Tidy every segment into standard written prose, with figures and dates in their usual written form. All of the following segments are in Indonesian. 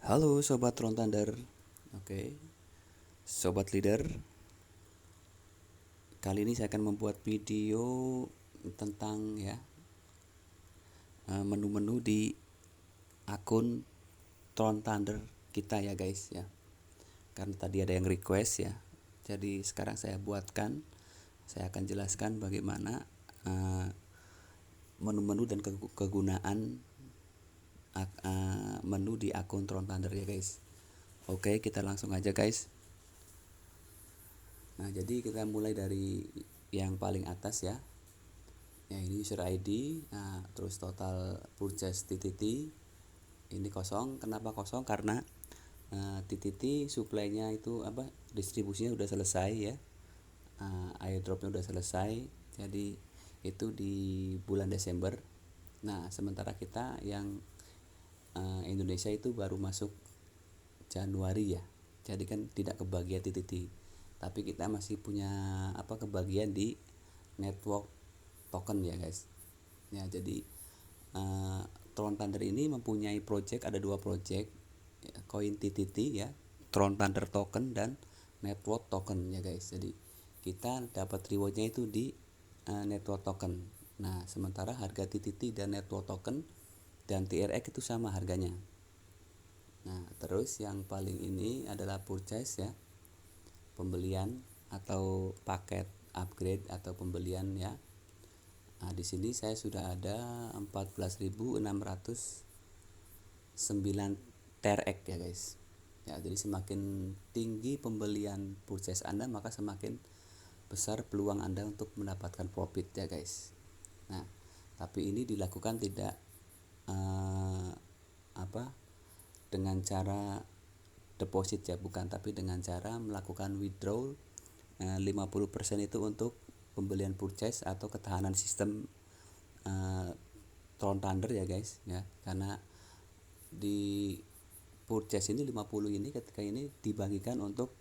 Halo Sobat Tron Thunder. Oke, Sobat Leader. Kali ini saya akan membuat video tentang menu-menu di akun Tron Thunder kita ya guys ya. Karena tadi ada yang request ya. Jadi sekarang saya buatkan. Saya akan jelaskan bagaimana menu-menu dan kegunaan menu di akun Tron Thunder ya guys. Oke, kita langsung aja guys. Nah, jadi kita mulai dari yang paling atas ya. Ya, ini user ID, nah, terus total purchase TTT. Ini kosong. Kenapa kosong? Karena TTT supply-nya itu distribusinya udah selesai ya. Airdropnya udah selesai. Jadi itu di bulan Desember. Nah, sementara kita yang Indonesia itu baru masuk Januari ya. Jadi kan tidak kebagian TTT. Tapi kita masih punya kebagian di network token ya guys. Ya, jadi Tron Thunder ini mempunyai project, ada dua project ya, koin TTT ya, Tron Thunder token dan network token ya guys. Jadi kita dapat rewardnya itu di network token. Nah, sementara harga TTT dan network token dan TRX itu sama harganya. Nah, terus yang paling ini adalah purchase ya, pembelian atau paket upgrade atau pembelian ya. Nah, di sini saya sudah ada 14.609 TRX ya guys. Ya, jadi semakin tinggi pembelian purchase Anda, maka semakin besar peluang Anda untuk mendapatkan profit ya guys. Nah, tapi ini dilakukan tidak dengan cara deposit ya, bukan, tapi dengan cara melakukan withdrawal 50% itu untuk pembelian purchase atau ketahanan sistem Tron Thunder ya guys ya. Karena di purchase ini 50 ini ketika ini dibagikan untuk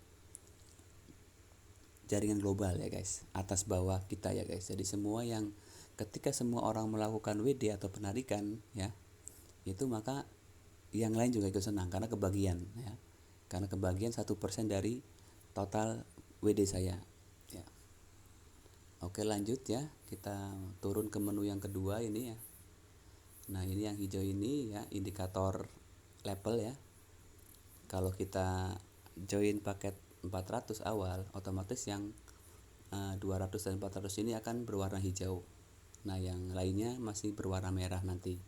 jaringan global ya guys, atas bawah kita ya guys. Jadi semua yang ketika semua orang melakukan WD atau penarikan ya, itu maka yang lain juga ikut senang karena kebagian ya. Karena kebagian 1% dari total WD saya ya. Oke, lanjut ya, kita turun ke menu yang kedua ini ya. Nah, ini yang hijau ini ya, indikator level ya. Kalau kita join paket 400 awal, otomatis yang 200 dan 400 ini akan berwarna hijau. Nah, yang lainnya masih berwarna merah nanti.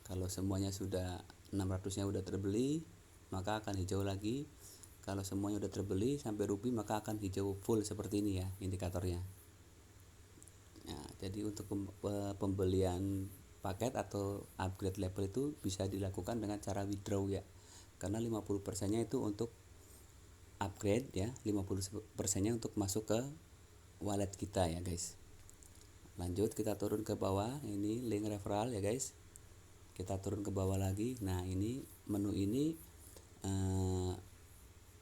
Kalau semuanya sudah 600-nya udah terbeli, maka akan hijau lagi. Kalau semuanya udah terbeli sampai ruby, maka akan hijau full seperti ini ya indikatornya. Nah, jadi untuk pembelian paket atau upgrade level itu bisa dilakukan dengan cara withdraw ya. Karena 50%-nya itu untuk upgrade ya, 50%-nya untuk masuk ke wallet kita ya guys. Lanjut kita turun ke bawah, ini link referral ya guys. Kita turun ke bawah lagi. Nah, ini menu ini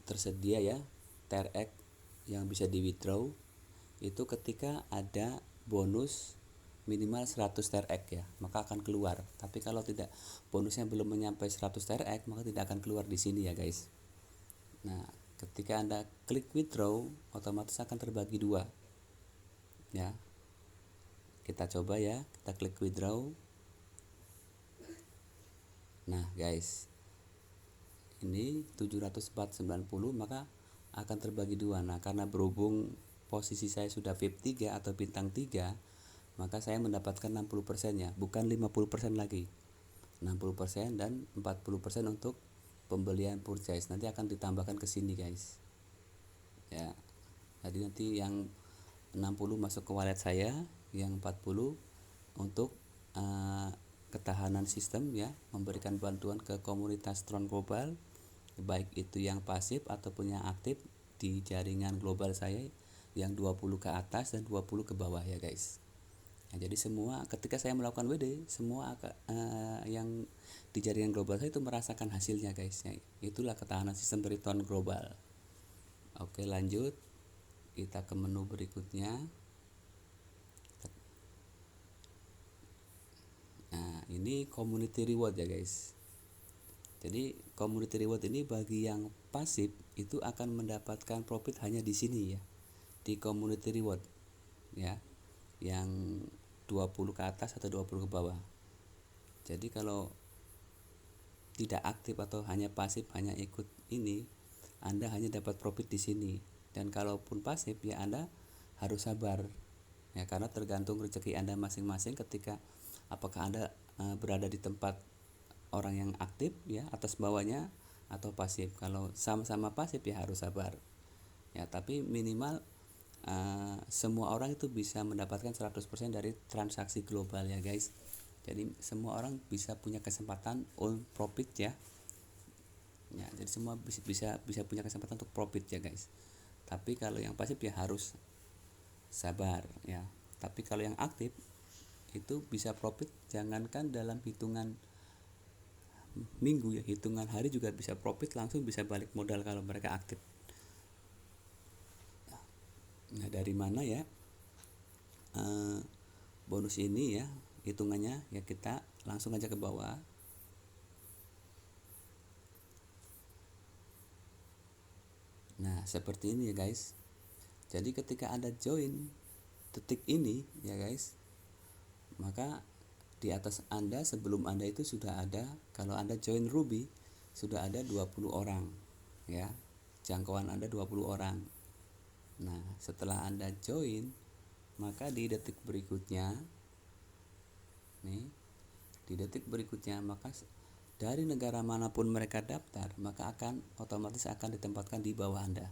tersedia ya TRX yang bisa di withdraw itu ketika ada bonus minimal 100 TRX ya, maka akan keluar. Tapi kalau tidak, bonusnya belum menyampai 100 TRX, maka tidak akan keluar di sini ya guys. Nah, ketika Anda klik withdraw, otomatis akan terbagi dua ya. Kita coba ya, kita klik withdraw. Nah guys, ini 790, maka akan terbagi dua. Nah, karena berhubung posisi saya sudah VIP 3 atau bintang 3, maka saya mendapatkan 60% ya, bukan 50% lagi. 60% dan 40% untuk pembelian purchase. Nanti akan ditambahkan ke sini guys. Ya. Jadi nanti yang 60 masuk ke wallet saya, yang 40 untuk ketahanan sistem ya, memberikan bantuan ke komunitas Tron Global, baik itu yang pasif ataupun yang aktif di jaringan global saya yang 20 ke atas dan 20 ke bawah ya guys. Nah, jadi semua ketika saya melakukan WD, semua yang di jaringan global saya itu merasakan hasilnya guys ya. Itulah ketahanan sistem dari Tron Global. Oke, lanjut kita ke menu berikutnya. Nah, ini community reward ya guys. Jadi community reward ini bagi yang pasif itu akan mendapatkan profit hanya di sini ya, di community reward ya, yang 20 ke atas atau 20 ke bawah. Jadi kalau tidak aktif atau hanya pasif, hanya ikut ini, Anda hanya dapat profit di sini. Dan kalaupun pasif ya Anda harus sabar ya, karena tergantung rezeki Anda masing-masing ketika apakah Anda berada di tempat orang yang aktif ya, atas bawahnya, atau pasif. Kalau sama-sama pasif ya harus sabar ya, tapi minimal semua orang itu bisa mendapatkan 100% dari transaksi global ya guys. Jadi semua orang bisa punya kesempatan on profit ya. Ya, jadi semua bisa punya kesempatan untuk profit ya guys. Tapi kalau yang pasif ya harus sabar ya. Tapi kalau yang aktif itu bisa profit, jangankan dalam hitungan minggu ya, hitungan hari juga bisa profit, langsung bisa balik modal kalau mereka aktif. Nah, dari mana ya bonus ini ya hitungannya ya, kita langsung aja ke bawah. Nah, seperti ini ya guys. Jadi ketika Anda join detik ini ya guys, maka di atas Anda, sebelum Anda itu sudah ada, kalau Anda join Ruby sudah ada 20 orang ya. Jangkauan Anda 20 orang. Nah, setelah Anda join, maka di detik berikutnya nih, di detik berikutnya maka dari negara manapun mereka daftar, maka akan otomatis akan ditempatkan di bawah Anda.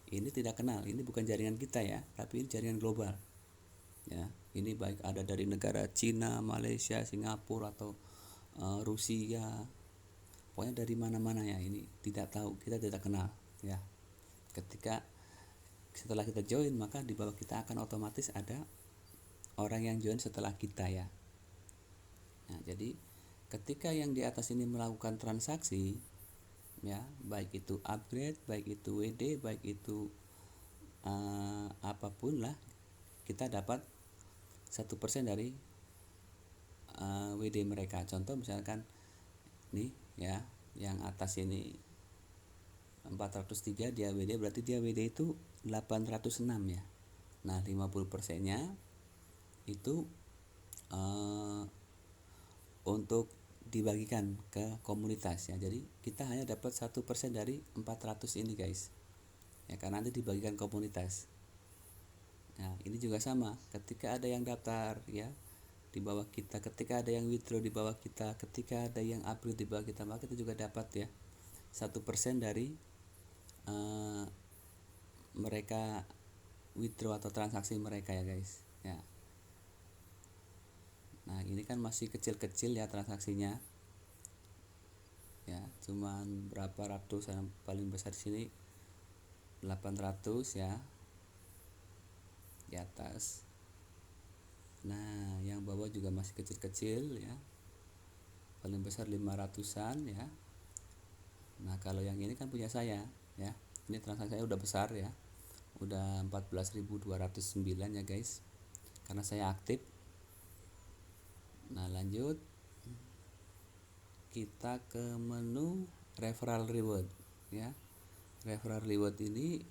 Ini tidak kenal, ini bukan jaringan kita ya, tapi ini jaringan global ya. Ini baik ada dari negara Cina, Malaysia, Singapura, atau Rusia, pokoknya dari mana-mana ya, ini tidak tahu, kita tidak kenal ya. Ketika setelah kita join, maka di bawah kita akan otomatis ada orang yang join setelah kita ya. Nah, jadi ketika yang di atas ini melakukan transaksi ya, baik itu upgrade, baik itu WD, baik itu apapun lah, kita dapat 1% dari WD mereka. Contoh misalkan nih ya, yang atas ini 403, dia WD, berarti dia WD itu 806 ya. Nah, 50% nya itu untuk dibagikan ke komunitas ya. Jadi kita hanya dapat 1% dari 400 ini guys ya, karena nanti dibagikan komunitas. Nah, ini juga sama, ketika ada yang daftar ya di bawah kita, ketika ada yang withdraw di bawah kita, ketika ada yang upgrade di bawah kita, maka kita juga dapat ya 1% dari mereka withdraw atau transaksi mereka ya guys ya. Nah, ini kan masih kecil-kecil ya transaksinya ya, cuman berapa ratus, yang paling besar di sini 800 ya di atas. Nah, yang bawah juga masih kecil-kecil ya, paling besar 500-an ya. Nah, kalau yang ini kan punya saya ya, ini transaksi saya udah besar ya, udah 14.209 ya guys, karena saya aktif. Nah, lanjut kita ke menu referral reward ya. Referral reward ini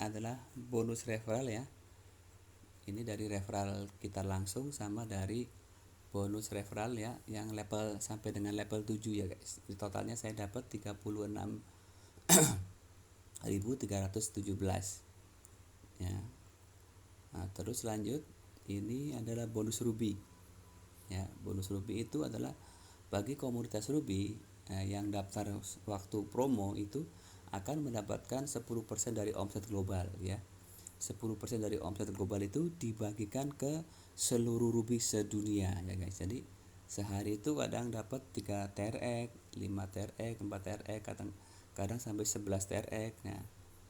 adalah bonus referral ya. Ini dari referral kita langsung sama dari bonus referral ya, yang level sampai dengan level 7 ya guys. Di totalnya saya dapat 36.317 ya. Nah, terus lanjut, ini adalah bonus Ruby ya. Bonus Ruby itu adalah bagi komunitas Ruby yang daftar waktu promo itu akan mendapatkan 10% dari omset global ya. 10% dari omset global itu dibagikan ke seluruh Ruby sedunia ya guys. Jadi sehari itu kadang dapat 3 TRX, 5 TRX, 4 TRX, kadang sampai 11 TRX. Nah,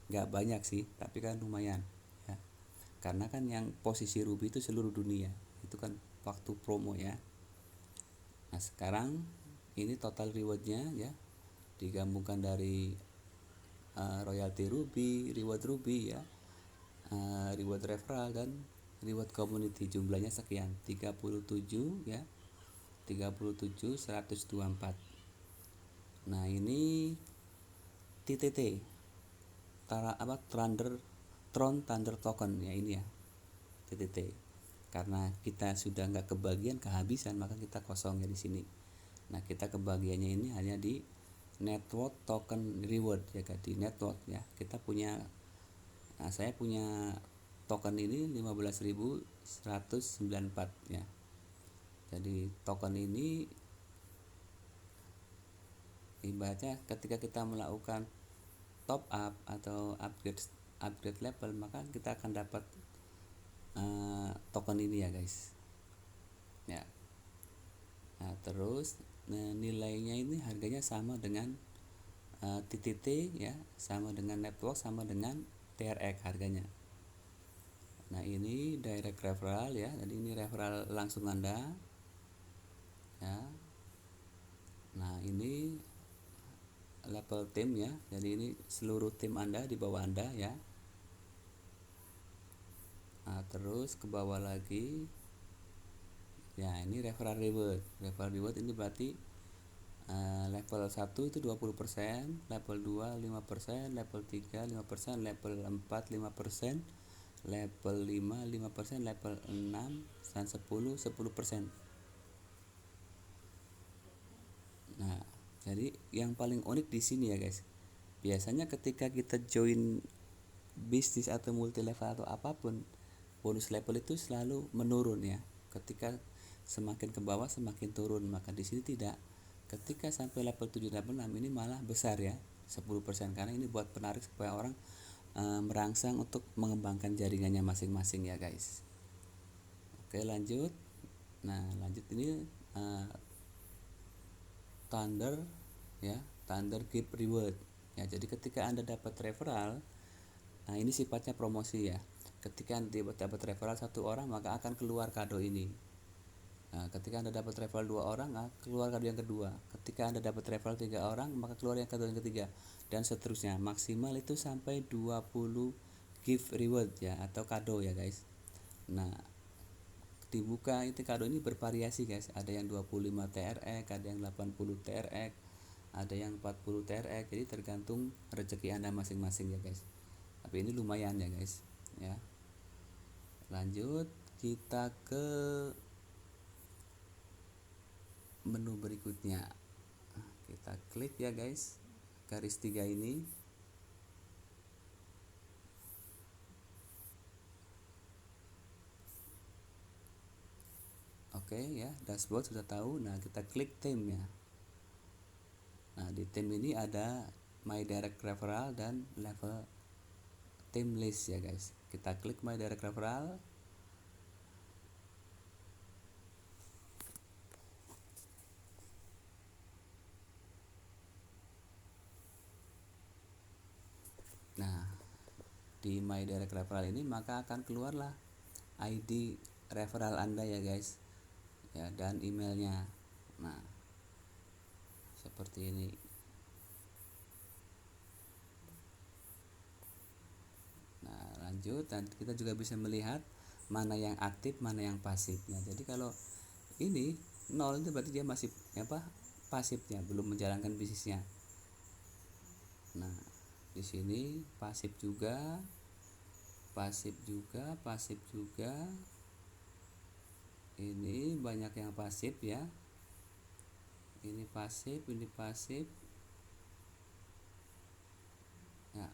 nggak banyak sih, tapi kan lumayan ya. Karena kan yang posisi Ruby itu seluruh dunia, itu kan waktu promo ya. Nah, sekarang ini total rewardnya ya, digabungkan dari royalty Ruby, reward Ruby ya, reward referral dan reward community, jumlahnya sekian 37 ya, 37.124. Nah ini TTT, Tron Thunder Token ya, ini ya TTT. Karena kita sudah nggak kebagian, kehabisan, maka kita kosong ya di sini. Nah kita kebagiannya ini hanya di network token reward ya, di network ya. Kita punya, nah saya punya token ini 15.194 ya. Jadi token ini ibaratnya ketika kita melakukan top up atau upgrade level, maka kita akan dapat token ini ya guys ya. Nah terus nilainya ini harganya sama dengan TTT ya, sama dengan network, sama dengan TRX harganya. Nah ini direct referral ya, jadi ini referral langsung Anda ya. Nah ini level tim ya, jadi ini seluruh tim Anda di bawah Anda ya. Nah terus ke bawah lagi ya, ini referral reward. Referral reward ini berarti level 1 itu 20%, level 2 5%, level 3 5%, level 4 5%, level 5 5%, level 6 dan 10 10%. Nah, jadi yang paling unik di sini ya guys. Biasanya ketika kita join bisnis atau multi level atau apapun, bonus level itu selalu menurun ya. Ketika semakin ke bawah semakin turun, maka di sini tidak. Ketika sampai level 7 level 6 ini malah besar ya, 10%, karena ini buat penarik supaya orang merangsang untuk mengembangkan jaringannya masing-masing ya guys. Oke lanjut. Nah lanjut ini Thunder ya, Thunder Gift Reward ya. Jadi ketika Anda dapat referral, nah ini sifatnya promosi ya. Ketika Anda dapat referral satu orang, maka akan keluar kado ini. Nah, ketika Anda dapat referral 2 orang, keluar kado yang kedua. Ketika Anda dapat referral 3 orang, maka keluar yang kado yang ketiga, dan seterusnya. Maksimal itu sampai 20 gift reward ya, atau kado ya guys. Nah, dibuka itu kado ini bervariasi guys. Ada yang 25 TRX, ada yang 80 TRX, ada yang 40 TRX. Jadi tergantung rezeki Anda masing-masing ya guys. Tapi ini lumayan ya guys ya. Lanjut kita ke menu berikutnya. Kita klik ya guys, garis 3 ini. Oke ya, dashboard sudah tahu. Nah kita klik theme ya. Nah di theme ini ada my direct referral dan level theme list ya guys. Kita klik my direct referral. Nah di my direct referral ini maka akan keluarlah ID referral Anda ya guys ya, dan emailnya. Nah seperti ini. Nah lanjut, dan kita juga bisa melihat mana yang aktif mana yang pasif ya. Jadi kalau ini 0 itu berarti dia masih pasifnya, belum menjalankan bisnisnya. Nah di sini pasif juga, pasif juga, pasif juga. Ini banyak yang pasif ya. Ini pasif, ini pasif ya.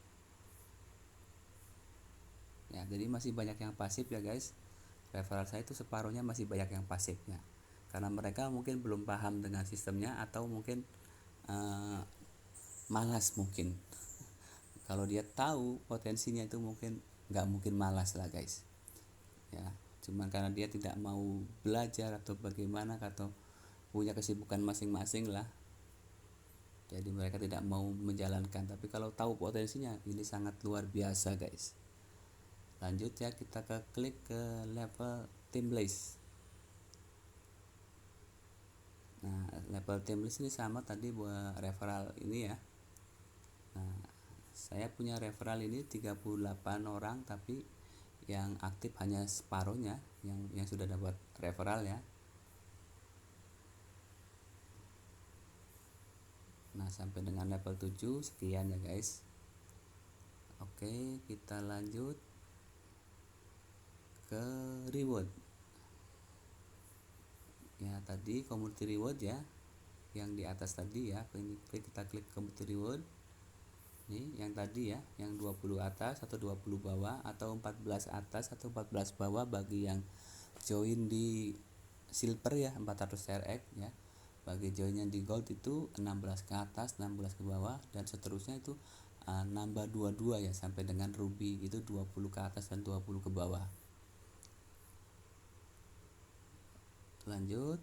Ya jadi masih banyak yang pasif ya guys. Referral saya itu separuhnya masih banyak yang pasifnya, karena mereka mungkin belum paham dengan sistemnya, atau mungkin malas mungkin. Kalau dia tahu potensinya itu mungkin nggak mungkin malas lah guys ya. Cuman karena dia tidak mau belajar atau bagaimana, atau punya kesibukan masing-masing lah, jadi mereka tidak mau menjalankan. Tapi kalau tahu potensinya, ini sangat luar biasa guys. Lanjut ya, kita ke klik ke level team list. Nah level team list ini sama tadi buat referral ini ya. Nah saya punya referral ini 38 orang, tapi yang aktif hanya separuhnya yang sudah dapat referral ya. Nah, sampai dengan level 7 sekian ya guys. Oke, kita lanjut ke reward. Ya, tadi community reward ya, yang di atas tadi ya. Ini kita klik community reward. Ini yang tadi ya, yang 20 atas atau 20 bawah atau 14 atas atau 14 bawah bagi yang join di silver ya 400 TRX ya. Bagi joinnya di gold itu 16 ke atas, 16 ke bawah, dan seterusnya itu nambah 22 ya sampai dengan ruby itu 20 ke atas dan 20 ke bawah. Lanjut,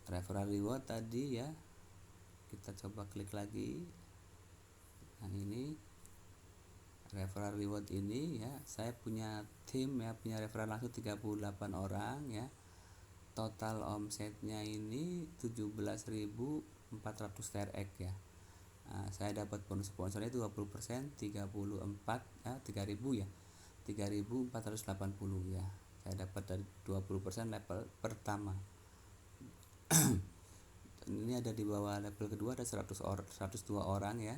referral reward tadi ya, kita coba klik lagi. Nah, ini referral reward ini ya, saya punya tim ya, punya referral langsung 38 orang ya. Total omsetnya ini 17.400 TRX ya. Nah, saya dapat bonus sponsornya 20%, 34 ya, 3.000 ya. 3.480 ya. Saya dapat dari 20% level pertama. Ini ada di bawah level kedua ada 102 orang ya.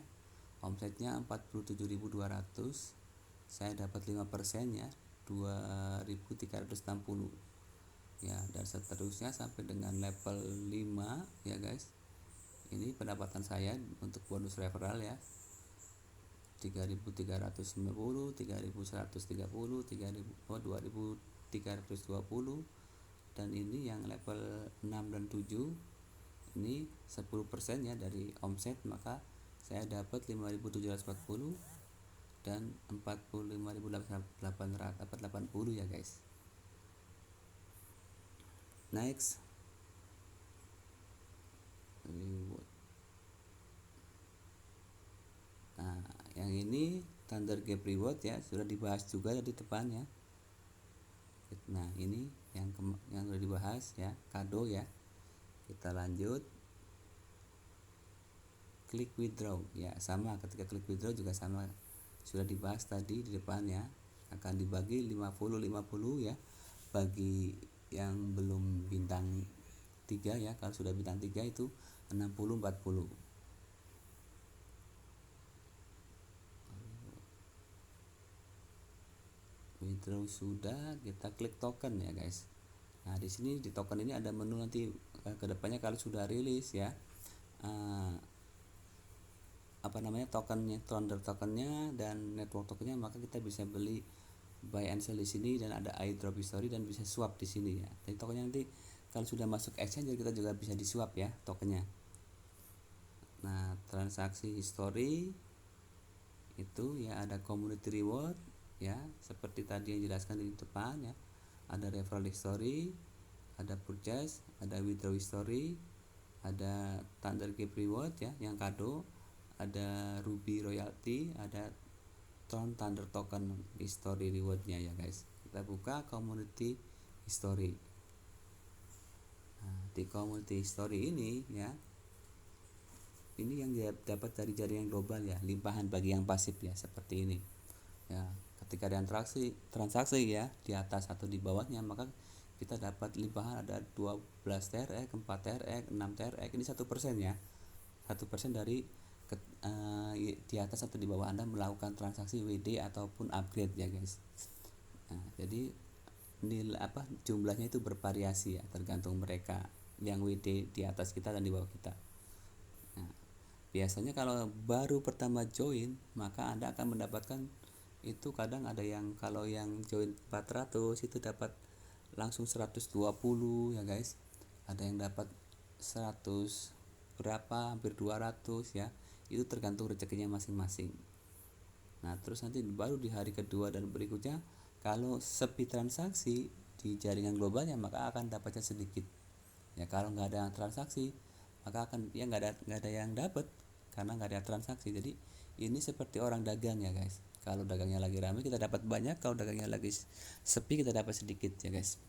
Omsetnya 47.200. Saya dapat 5% ya, 2.360 ya, dan seterusnya sampai dengan level 5 ya guys. Ini pendapatan saya untuk bonus referral ya, 3.390, 3.130, 2.320, dan ini yang level 6 dan 7 ini 10% ya dari omset, maka saya dapat 5.740 dan 45.880 ya guys. Next, reward. Nah, yang ini Thunder Gap Reward ya, sudah dibahas juga di depan ya. Nah, ini yang sudah dibahas ya, kado ya. Kita lanjut, klik withdraw ya, sama, ketika klik withdraw juga sama, sudah dibahas tadi di depan ya. Akan dibagi 50-50 ya, bagi yang belum bintang 3 ya. Kalau sudah bintang 3 itu 60-40. Withdraw sudah, kita klik token ya guys. Nah, di sini di token ini ada menu nanti kedepannya kalau sudah rilis ya, tokennya, Thunder tokennya dan network tokennya, maka kita bisa beli buy and sell di sini, dan ada airdrop history dan bisa swap di sini ya. Jadi tokennya nanti kalau sudah masuk exchange kita juga bisa di swap ya tokennya. Nah, transaksi history itu ya, ada community reward ya, seperti tadi yang jelaskan di depan ya. Ada referral history, ada purchase, ada withdraw history, ada Thunder Gap Reward ya yang kado, ada Ruby Royalty, ada Tron Thunder Token History Rewardnya ya guys. Kita buka community history. Nah, di community history ini ya, ini yang dapat dari jaringan global ya, limpahan bagi yang pasif ya, seperti ini ya. Ketika ada transaksi ya di atas atau di bawahnya, maka kita dapat limpahan ada 12 TRX, 4 TRX, 6 TRX. Ini 1% ya, 1% dari di atas atau di bawah Anda melakukan transaksi WD ataupun upgrade ya guys. Nah, jadi jumlahnya itu bervariasi ya, tergantung mereka yang WD di atas kita dan di bawah kita. Nah, biasanya kalau baru pertama join, maka Anda akan mendapatkan itu, kadang ada yang kalau yang join 400 itu dapat langsung 120 ya guys. Ada yang dapat 100 berapa, hampir 200 ya. Itu tergantung rezekinya masing-masing. Nah, terus nanti baru di hari kedua dan berikutnya, kalau sepi transaksi di jaringan globalnya, maka akan dapatnya sedikit. Ya, kalau nggak ada transaksi, maka akan ya nggak ada yang dapat karena nggak ada transaksi. Jadi ini seperti orang dagang ya guys. Kalau dagangnya lagi ramai kita dapat banyak, kalau dagangnya lagi sepi kita dapat sedikit ya guys.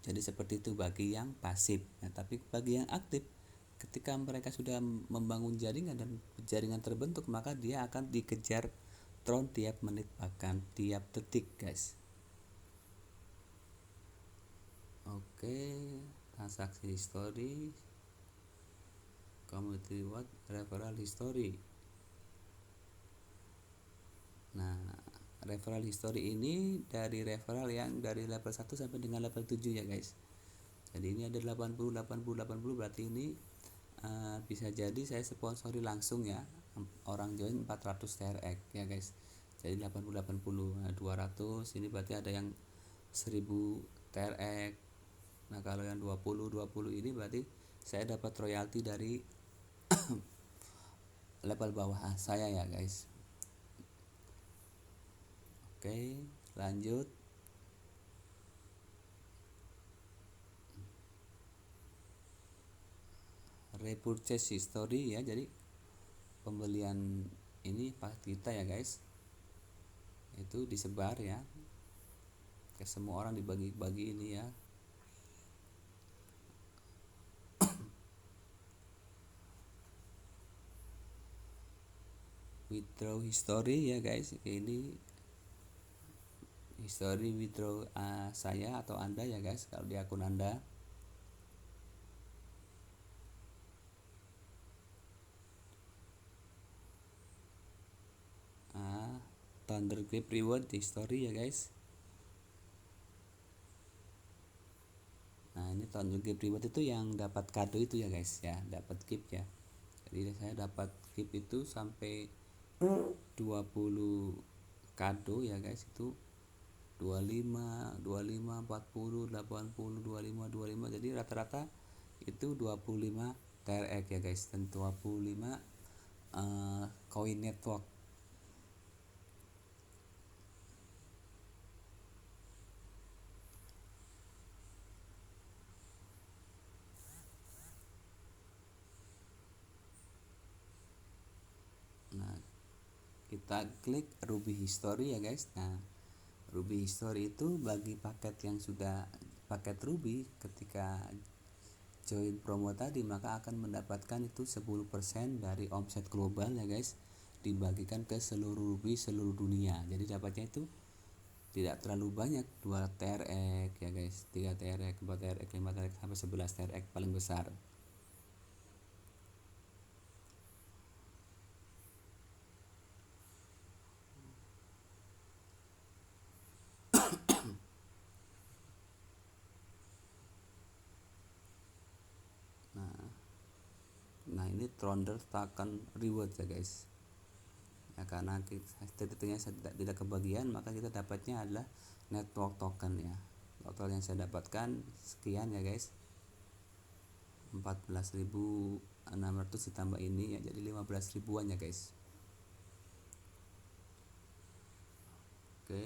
Jadi seperti itu bagi yang pasif ya. Tapi bagi yang aktif, ketika mereka sudah membangun jaringan dan jaringan terbentuk, maka dia akan dikejar Tron tiap menit, bahkan tiap detik guys. Oke, transaksi history, community reward, referral history. Nah, referral history ini dari referral yang dari level 1 sampai dengan level 7 ya guys. Jadi ini ada 80 berarti ini bisa jadi saya sponsori langsung ya, orang join 400 TRX ya guys. Jadi 80 nah 200 ini berarti ada yang 1000 TRX. Nah kalau yang 20 ini berarti saya dapat royalti dari level bawah saya ya guys. Oke, lanjut. Repurchase history ya, jadi pembelian ini pas kita ya guys, itu disebar ya ke semua orang, dibagi-bagi ini ya. Withdraw history ya guys, ini history withdraw saya atau Anda ya guys kalau di akun Anda. Thunder Grip reward history ya guys. Nah ini Thunder Grip reward itu yang dapat kado itu ya guys ya, dapat gift ya. Jadi saya dapat gift itu sampai 20 kado ya guys, itu 25, 40, 80, 25. Jadi rata-rata itu 25 TRX ya guys, dan 25 koin network. Nah, kita klik Ruby History ya guys. Nah, Ruby History itu bagi paket yang sudah paket Ruby, ketika join promo tadi maka akan mendapatkan itu 10% dari omset global ya guys, dibagikan ke seluruh Ruby seluruh dunia. Jadi dapatnya itu tidak terlalu banyak, 2 TRX ya guys, 3 TRX, 4 TRX, 5 TRX sampai 11 TRX paling besar. Nah ini Thunder Token Reward ya guys. Ya, karena titiknya tidak kebagian, maka kita dapatnya adalah network token ya. Total yang saya dapatkan sekian ya guys, 14.600 ditambah ini ya, jadi 15 ribuan ya guys. Oke.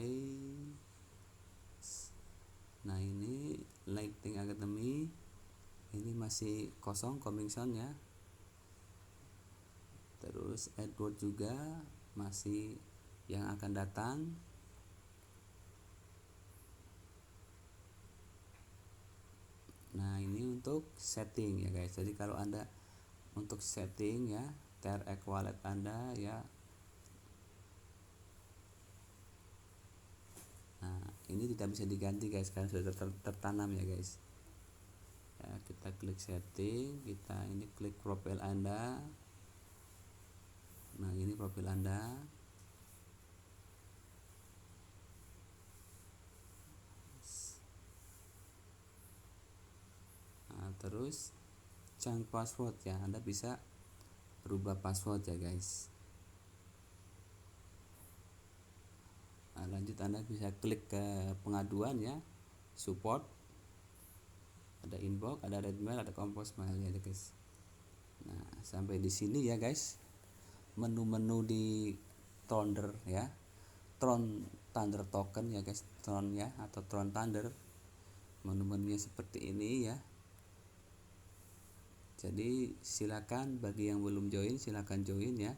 Nah ini Lighting Academy ini masih kosong coming soon ya. Terus Edward juga masih yang akan datang. Nah ini untuk setting ya guys, jadi kalau Anda untuk setting ya TRX wallet Anda ya. Nah ini tidak bisa diganti guys karena sudah tertanam ya guys ya. Kita klik setting, kita ini klik profil Anda. Nah ini profil Anda. Nah, terus change password ya, Anda bisa rubah password ya guys. Nah, lanjut Anda bisa klik ke pengaduan ya, support, ada inbox, ada red mail, ada compose mail ya guys. Nah sampai di sini ya guys menu-menu di Thunder ya, Thunder token ya guys, Tron ya atau Tron Thunder. Menu-menunya seperti ini ya. Jadi silakan bagi yang belum join silakan join ya,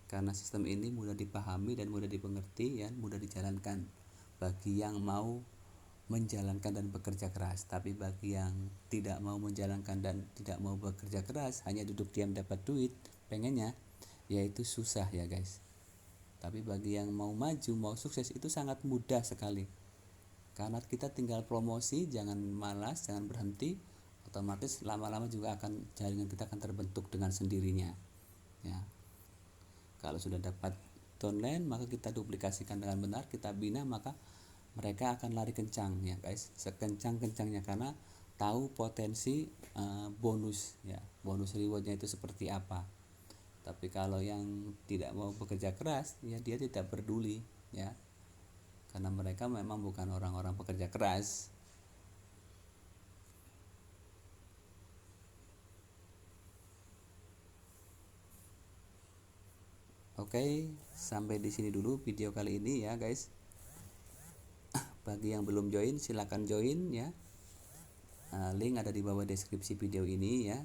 karena sistem ini mudah dipahami dan mudah dimengerti ya, mudah dijalankan bagi yang mau menjalankan dan bekerja keras. Tapi bagi yang tidak mau menjalankan dan tidak mau bekerja keras, hanya duduk diam dapat duit pengennya, yaitu susah ya guys. Tapi bagi yang mau maju, mau sukses, itu sangat mudah sekali. Karena kita tinggal promosi, jangan malas, jangan berhenti, otomatis lama-lama juga akan jaringan kita akan terbentuk dengan sendirinya ya. Kalau sudah dapat downline, maka kita duplikasikan dengan benar, kita bina, maka mereka akan lari kencang ya guys, sekencang-kencangnya, karena tahu potensi bonus ya, bonus rewardnya itu seperti apa. Tapi kalau yang tidak mau bekerja keras ya dia tidak peduli ya, karena mereka memang bukan orang-orang pekerja keras. Oke, sampai di sini dulu video kali ini ya guys. Bagi yang belum join silakan join ya. Link ada di bawah deskripsi video ini ya.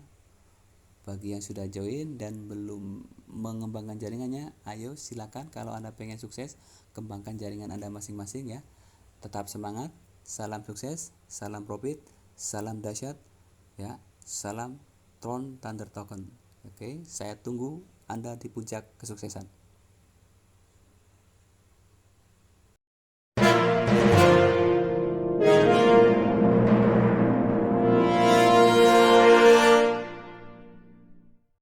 Bagi yang sudah join dan belum mengembangkan jaringannya, ayo silakan, kalau Anda pengen sukses, kembangkan jaringan Anda masing-masing ya. Tetap semangat, salam sukses, salam profit, salam dahsyat ya. Salam Tron Thunder Token. Oke, saya tunggu Anda di puncak kesuksesan.